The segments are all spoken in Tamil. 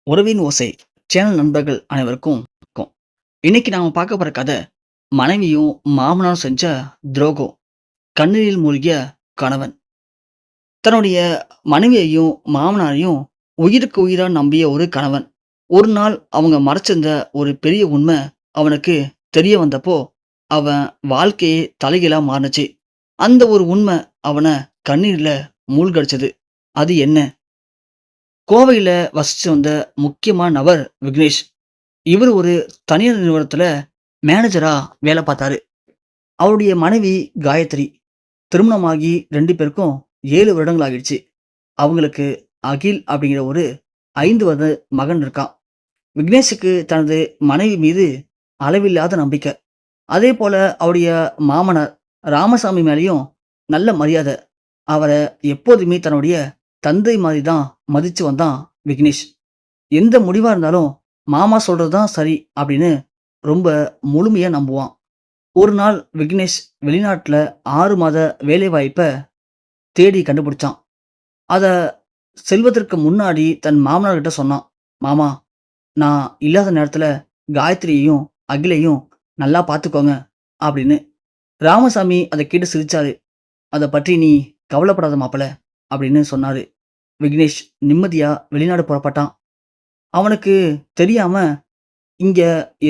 உறவின் ஓசை சேனல் நண்பர்கள் அனைவருக்கும் வணக்கம். இன்னைக்கு நாம பார்க்க போற கதை மனைவியும் மாமனாரும் செஞ்ச துரோகம். கண்ணீரில் மூழ்கிய கணவன் தன்னுடைய மனைவியையும் மாமனாரையும் உயிருக்கு உயிரா நம்பிய ஒரு கணவன். ஒரு நாள் அவங்க மறைச்சிருந்த ஒரு பெரிய உண்மை அவனுக்கு தெரிய வந்தப்போ அவன் வாழ்க்கையே தலைகீழா மாறுனுச்சு. அந்த ஒரு உண்மை அவனை கண்ணீர்ல மூழ்கடிச்சது. அது என்ன? கோவையில வசிச்சு வந்த முக்கியமான நபர் விக்னேஷ். இவர் ஒரு தனியார் நிறுவனத்துல மேனேஜரா வேலை பார்த்தாரு. அவருடைய மனைவி காயத்ரி. திருமணமாகி 2 பேருக்கும் 7 வருடங்கள் ஆகிடுச்சு. அவங்களுக்கு அகில் அப்படிங்கிற ஒரு 5 வருட மகன் இருக்கான். விக்னேஷுக்கு தனது மனைவி மீது அளவில்லாத நம்பிக்கை. அதே போல அவருடைய மாமனார் ராமசாமி மேலேயும் நல்ல மரியாதை. அவரை எப்போதுமே தன்னுடைய தந்தை மாதிரி தான் மதிச்சு வந்தான் விக்னேஷ். எந்த முடிவா இருந்தாலும் மாமா சொல்றது தான் சரி அப்படின்னு ரொம்ப முழுமையா நம்புவான். ஒரு நாள் விக்னேஷ் வெளிநாட்டுல 6 மாத வேலைவாய்ப்ப தேடி கண்டுபிடிச்சான். அத செல்வதற்கு முன்னாடி தன் மாமனார்கிட்ட சொன்னான். மாமா, நான் இல்லாத நேரத்துல காயத்ரியையும் அகிலையும் நல்லா பார்த்துக்கோங்க அப்படின்னு. ராமசாமி அதை கேட்டு சிரிச்சாரு. அதை பற்றி நீ கவலைப்படாத மாப்பிள அப்படின்னு சொன்னாரு. விக்னேஷ் நிம்மதியா வெளிநாடு புறப்பட்டான். அவனுக்கு தெரியாம இங்க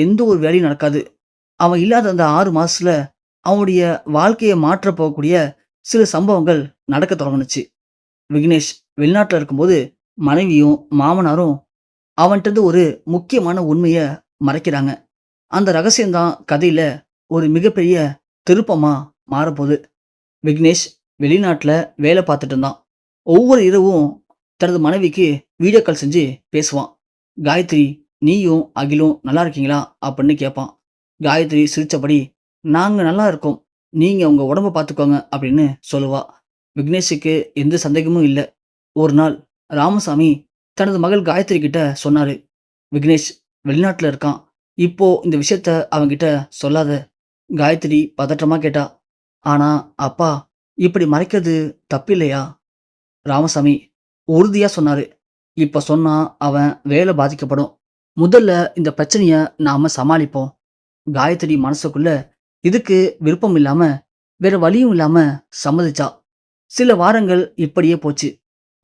எந்த ஒரு வேலையும் நடக்காது. அவன் இல்லாத அந்த 6 மாசத்துல அவனுடைய வாழ்க்கையை மாற்றப் போகக்கூடிய சில சம்பவங்கள் நடக்க தொடங்குனுச்சு. விக்னேஷ் வெளிநாட்டுல இருக்கும்போது மனைவியும் மாமனாரும் அவன்கிட்ட ஒரு முக்கியமான உண்மைய மறைக்கிறாங்க. அந்த ரகசியம்தான் கதையில ஒரு மிகப்பெரிய திருப்பமா மாறப்போகுது. விக்னேஷ் வெளிநாட்டுல வேலை பார்த்துட்டு இருந்தான். ஒவ்வொரு இரவும் தனது மனைவிக்கு வீடியோ கால் செஞ்சு பேசுவான். காயத்ரி, நீயும் அகிலும் நல்லா இருக்கீங்களா அப்படின்னு கேட்பான். காயத்ரி சிரிச்சபடி, நாங்க நல்லா இருக்கோம், நீங்க உங்க உடம்ப பார்த்துக்கோங்க அப்படின்னு சொல்லுவா. விக்னேஷுக்கு எந்த சந்தேகமும் இல்லை. ஒரு நாள் ராமசாமி தனது மகள் காயத்ரி கிட்ட சொன்னாரு. விக்னேஷ் வெளிநாட்டுல இருக்கான், இப்போ இந்த விஷயத்த அவன்கிட்ட சொல்லாத. காயத்ரி பதற்றமா கேட்டா. ஆனா அப்பா, இப்படி மறைக்கிறது தப்பில்லையா? ராமசாமி உறுதியா சொன்னாரு. இப்ப சொன்னா அவன் வேலை பாதிக்கப்படும். முதல்ல இந்த பிரச்சனைய நாம சமாளிப்போம். காயத்ரி மனசுக்குள்ள இதுக்கு விருப்பம் இல்லாம வேற வழியும் இல்லாம சம்மதிச்சா. சில வாரங்கள் இப்படியே போச்சு.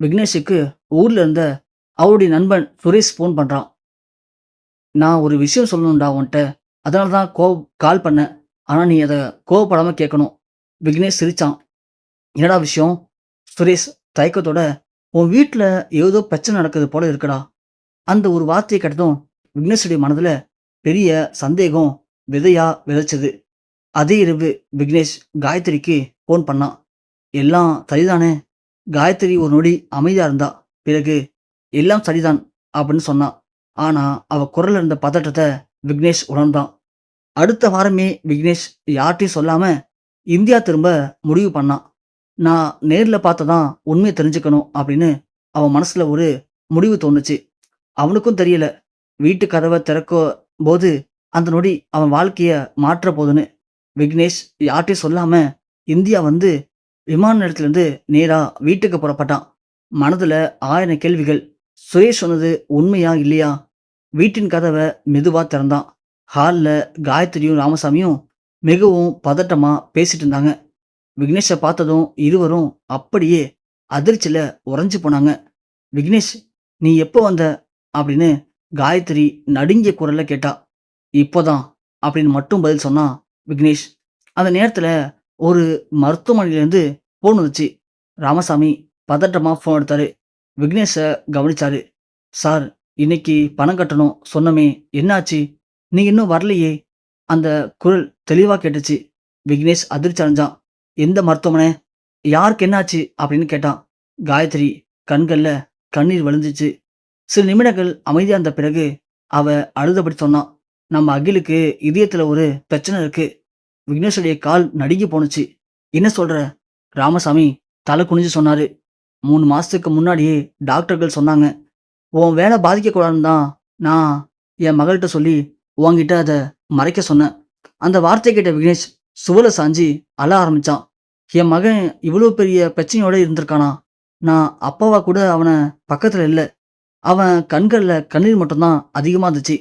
விக்னேஷுக்கு ஊர்ல இருந்த அவருடைய நண்பன் சுரேஷ் போன் பண்றான். நான் ஒரு விஷயம் சொல்லணும்டா உன்கிட்ட, அதனால தான் கால் பண்ணேன். ஆனா நீ அதை கோவப்படாம கேட்கணும். விக்னேஷ் சிரிச்சான். என்னடா விஷயம்? சுரேஷ் தயக்கத்தோட, உன் வீட்டுல ஏதோ பிரச்சனை நடக்குது போல இருக்குடா. அந்த ஒரு வார்த்தையை கேட்டதும் விக்னேஷுடைய மனதுல பெரிய சந்தேகம் விதையா விதைச்சது. அதே இரவு விக்னேஷ் காயத்ரிக்கு போன் பண்ணான். எல்லாம் சரிதானே? காயத்ரி ஒரு நொடி அமைதியா இருந்தா. பிறகு எல்லாம் சரிதான் அப்படின்னு சொன்னான். ஆனா அவ குரல்ல இருந்த பதட்டத்தை விக்னேஷ் உணர்ந்தான். அடுத்த வாரமே விக்னேஷ் யார்ட்டையும் சொல்லாம இந்தியா திரும்ப முடிவு பண்ணான். நான் நேர்ல பார்த்ததான் உண்மையை தெரிஞ்சுக்கணும் அப்படின்னு அவன் மனசுல ஒரு முடிவு தோணுச்சு. அவனுக்கும் தெரியல, வீட்டு கதவை திறக்க போது அந்த நொடி அவன் வாழ்க்கைய மாற்ற போதுன்னு. விக்னேஷ் யார்ட்டையும் சொல்லாம இந்தியா வந்து விமான நிலையத்திலிருந்து நேரா வீட்டுக்கு புறப்பட்டான். மனதுல 1000 கேள்விகள். சுரேஷ் சொன்னது உண்மையா இல்லையா? வீட்டின் கதவை மெதுவா திறந்தான். ஹால்ல காயத்ரியும் ராமசாமியும் மிகவும் பதட்டமா பேசிட்டு இருந்தாங்க. விக்னேஷை பார்த்ததும் இருவரும் அப்படியே அதிர்ச்சியில உறைஞ்சு போனாங்க. விக்னேஷ், நீ எப்போ வந்த அப்படின்னு காயத்ரி நடுங்கிய குரல்ல கேட்டா. இப்போதான் அப்படின்னு மட்டும் பதில் சொன்னான் விக்னேஷ். அந்த நேரத்துல ஒரு மருத்துவமனையிலேருந்து போன் வந்துச்சு. ராமசாமி பதட்டமா போன் எடுத்தாரு. விக்னேஷை கவனிச்சாரு. சார், இன்னைக்கு பணம் கட்டணும் சொன்னமே, என்னாச்சு? நீ இன்னும் வரலையே? அந்த குரல் தெளிவா கேட்டுச்சு. விக்னேஷ் அதிர்ச்சி அடைஞ்சான். எந்த மருத்துவமனை? யாருக்கு என்னாச்சு அப்படின்னு கேட்டான். காயத்ரி கண்கள்ல கண்ணீர் வழிஞ்சிச்சு. சில நிமிடங்கள் அமைதியா இருந்த பிறகு அவ அழுதபடி சொன்னான். நம்ம அகிலுக்கு இதயத்துல ஒரு பிரச்சனை இருக்கு. விக்னேஷுடைய கால் நடுங்கி போணுச்சு. என்ன சொல்ற? ராமசாமி தலை குனிஞ்சு சொன்னாரு. 3 மாசத்துக்கு முன்னாடியே டாக்டர்கள் சொன்னாங்க, உன் வேலை பாதிக்கக்கூடாதுன்னு தான் நான் என் மகள்கிட்ட சொல்லி உன்கிட்ட அதை மறைக்க சொன்னேன். அந்த வார்த்தை கேட்ட விக்னேஷ் சுவல சாஞ்சி அழ ஆரம்பிச்சான். என் மகன் இவ்வளோ பெரிய பிரச்சனையோட இருந்திருக்கானா? நான் அப்பாவா கூட அவனை பக்கத்துல இல்லை. அவன் கண்கள்ல கண்ணீர் மட்டும் தான் அதிகமா இருந்துச்சு.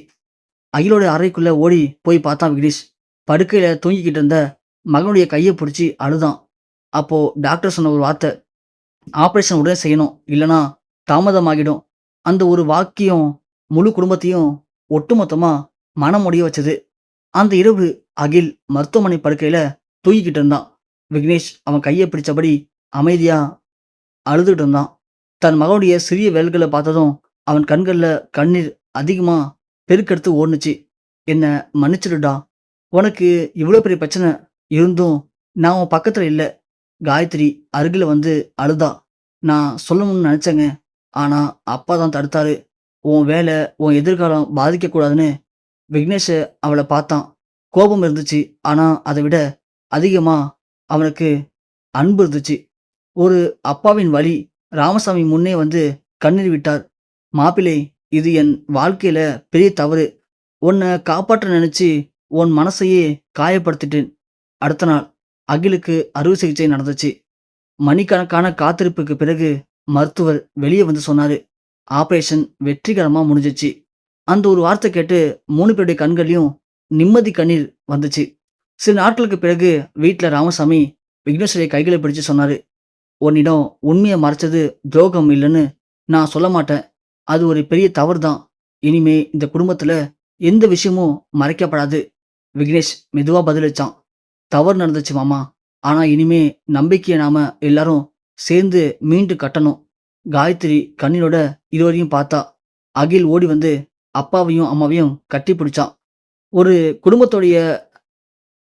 அகிலோட அறைக்குள்ள ஓடி போய் பார்த்தான் விக்னேஷ். படுக்கையில தூங்கிக்கிட்டு இருந்த மகனுடைய கைய புடிச்சு அழுதான். அப்போ டாக்டர் சொன்ன ஒரு வார்த்தை, "ஆப்பரேஷன் உடனே செய்யணும். இல்லன்னா தாமதமாகிடும்." அந்த ஒரு வாக்கியம் முழு குடும்பத்தையும் ஒட்டுமொத்தமா மனம் முடிய வச்சது. அந்த இரவு அகில் மருத்துவமனை படுக்கையில தூங்கிக்கிட்டு இருந்தான். விக்னேஷ் அவன் கைய பிடிச்சபடி அமைதியா அழுதுட்டு இருந்தான். தன் மகனுடைய சிறிய விரல்கள பார்த்ததும் அவன் கண்கள்ல கண்ணீர் அதிகமா பெருக்கெடுத்து ஓடுனுச்சு. "என்ன மன்னிச்சிடுடா. உனக்கு இவ்ளோ பெரிய பிரச்சனை இருந்தும் நான் உன் பக்கத்துல இல்ல." காயத்ரி அருகில வந்து அழுதா. "நான் சொல்லணும்னு நெனச்சேங்க. ஆனா அப்பா தான் தடுத்தாரு. உன் வேலை, உன் எதிர்காலம் பாதிக்கக்கூடாதுன்னு." விக்னேஷ அவள பார்த்தான். கோபம் இருந்துச்சு. ஆனா அத விட அதிகமா அவனுக்கு அன்பு இருந்துச்சு. ஒரு அப்பாவின் வழி. ராமசாமி முன்னே வந்து கண்ணீர் விட்டார். "மாப்பிள்ளை, இது என் வாழ்க்கையில பெரிய தவறு. உன்னை காப்பாற்ற நினைச்சு உன் மனசையே காயப்படுத்திட்டேன்." அடுத்த நாள் அகிலுக்கு அறுவை சிகிச்சை நடந்துச்சு. மணிக்கணக்கான காத்திருப்புக்கு பிறகு மருத்துவர் வெளியே வந்து சொன்னாரு, ஆபரேஷன் வெற்றிகரமா முடிஞ்சிச்சு. அந்த ஒரு வார்த்தை கேட்டு 3 பேருடைய கண்கள்லயும் நிம்மதி கண்ணீர் வந்துச்சு. சில நாட்களுக்கு பிறகு வீட்ல ராமசாமி விக்னேஸ்வரிய கைகளை பிடிச்சு சொன்னாரு, "உன்னிடம் உண்மையை மறைச்சது துரோகம் இல்லைன்னு நான் சொல்ல மாட்டேன். அது ஒரு பெரிய தவறு தான். இனிமே இந்த குடும்பத்துல எந்த விஷயமும் மறைக்கப்படாது." விக்னேஷ் மெதுவா பதிலளிச்சான், "தவறு நடந்துச்சு மாமா. ஆனா இனிமே நம்பிக்கையை நாம எல்லாரும் சேர்ந்து மீண்டு கட்டணும்." காயத்ரி கண்ணீரோட இருவரையும் பார்த்தா. அகில் ஓடி வந்து அப்பாவையும் அம்மாவையும் கட்டி பிடிச்சான். ஒரு குடும்பத்துடைய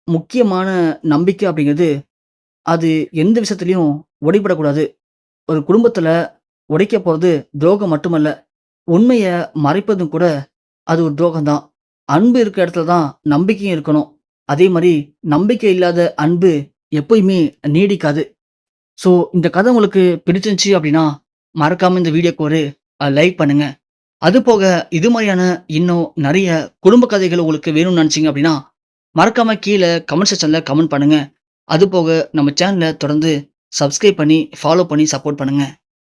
முக்கியமான நம்பிக்கை அப்படிங்கிறது, அது எந்த விஷயத்திலயும் உடைபடக்கூடாது. ஒரு குடும்பத்துல உடைக்க போறது துரோகம் மட்டுமல்ல, உண்மைய மறைப்பதும் கூட அது ஒரு துரோகம் தான். அன்பு இருக்க இடத்துல தான் நம்பிக்கையும் இருக்கணும். அதே மாரி நம்பிக்கை இல்லாத அன்பு எப்பயுமே நீடிக்காது. ஸோ இந்த கதை உங்களுக்கு பிடிச்சிருந்துச்சு அப்படின்னா, மறக்காம இந்த வீடியோக்கு ஒரு லைக் பண்ணுங்க. அதுபோக இது மாரியான இன்னும் நெறைய குடும்ப கதைகள் உங்களுக்கு வேணும்னு நெனச்சீங்க அப்படின்னா, மறக்காம கீழ கமெண்ட் செக்ஷன்ல கமெண்ட் பண்ணுங்க. அதுபோக நம்ம சேனல தொடர்ந்து சப்ஸ்கிரைப் பண்ணி, ஃபாலோ பண்ணி சப்போர்ட் பண்ணுங்க.